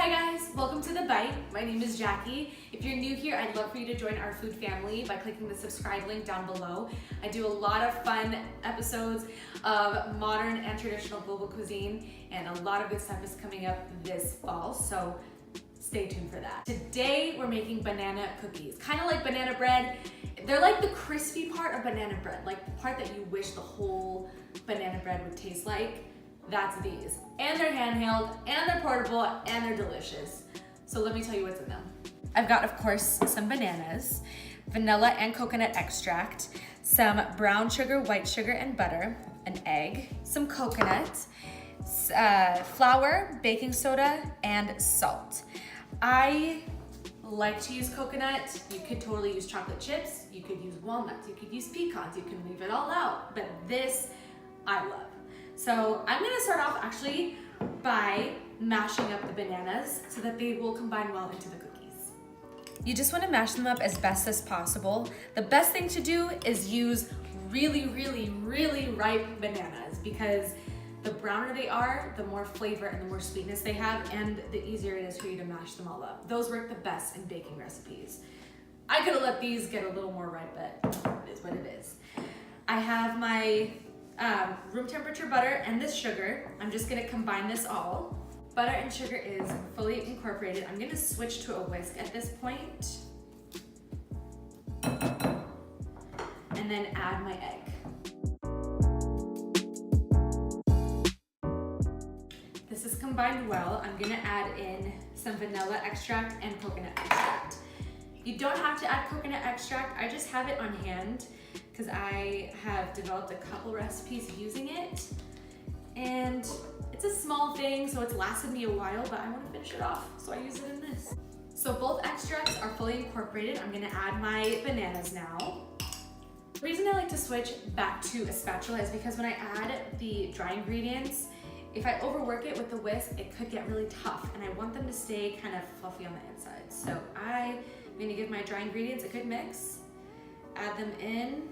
Hi guys, welcome to The Bite. My name is Jackie. If you're new here, I'd love for you to join our food family by clicking the subscribe link down below. I do a lot of fun episodes of modern and traditional global cuisine, and a lot of good stuff is coming up this fall, so stay tuned for that. Today we're making banana cookies, kind of like banana bread. They're like the crispy part of banana bread, like the part that you wish the whole banana bread would taste like. That's these. And they're handheld, and they're portable, and they're delicious. So let me tell you what's in them. I've got, of course, some bananas, vanilla and coconut extract, some brown sugar, white sugar, and butter, an egg, some coconut, flour, baking soda, and salt. I like to use coconut. You could totally use chocolate chips. You could use walnuts. You could use pecans. You can leave it all out. But this, I love. So I'm gonna start off actually by mashing up the bananas so that they will combine well into the cookies. You just wanna mash them up as best as possible. The best thing to do is use really ripe bananas, because the browner they are, the more flavor and the more sweetness they have, and the easier it is for you to mash them all up. Those work the best in baking recipes. I could have let these get a little more ripe, but it is what it is. I have my room temperature butter and this sugar. I'm just gonna combine this all. Butter and sugar is fully incorporated. I'm gonna switch to a whisk at this point, and then add my egg. This is combined well. I'm gonna add in some vanilla extract and coconut extract. You don't have to add coconut extract. I just have it on hand because I have developed a couple recipes using it, and it's a small thing, so it's lasted me a while, but I want to finish it off, so I use it in this. So both extracts are fully incorporated. I'm gonna add my bananas now. The reason I like to switch back to a spatula is because when I add the dry ingredients, if I overwork it with the whisk, it could get really tough, and I want them to stay kind of fluffy on the inside. So I'm gonna give my dry ingredients a good mix, add them in,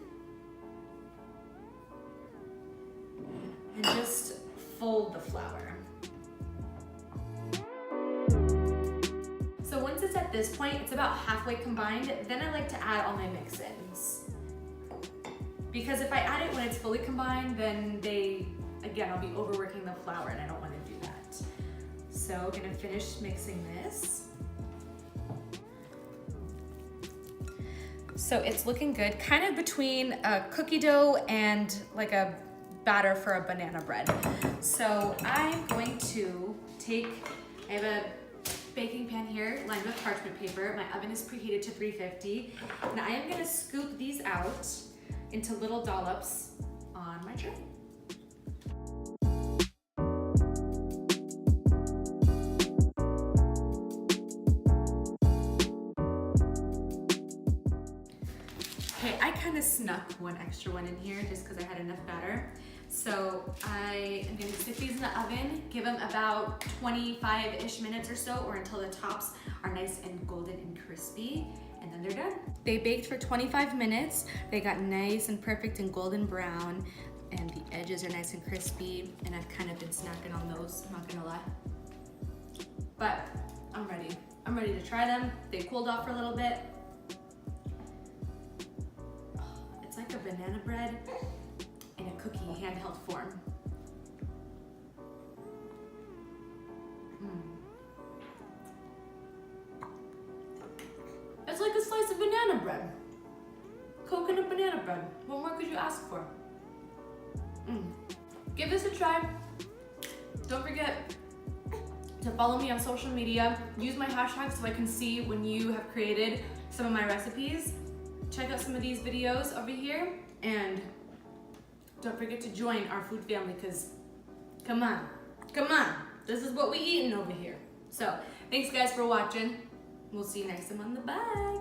and just fold the flour. So once it's at this point, it's about halfway combined, then I like to add all my mix-ins. Because if I add it when it's fully combined, then again, I'll be overworking the flour, and I don't want to do that. So I'm gonna finish mixing this. So it's looking good, kind of between a cookie dough and like a batter for a banana bread. So I'm going to I have a baking pan here lined with parchment paper. My oven is preheated to 350. And I am gonna scoop these out into little dollops on my tray. Okay, I kind of snuck one extra one in here just because I had enough batter. So I am gonna stick these in the oven, give them about 25-ish minutes or so, or until the tops are nice and golden and crispy, and then they're done. They baked for 25 minutes. They got nice and perfect and golden brown, and the edges are nice and crispy, and I've kind of been snacking on those, I'm not gonna lie. But I'm ready. I'm ready to try them. They cooled off for a little bit. It's like a banana bread in a cookie handheld form. It's like a slice of banana bread. Coconut banana bread. What more could you ask for? Give this a try. Don't forget to follow me on social media. Use my hashtag so I can see when you have created some of my recipes. Check out some of these videos over here, and don't forget to join our food family, because come on, this is what we eating over here. So thanks guys for watching. We'll see you next time on The Bite.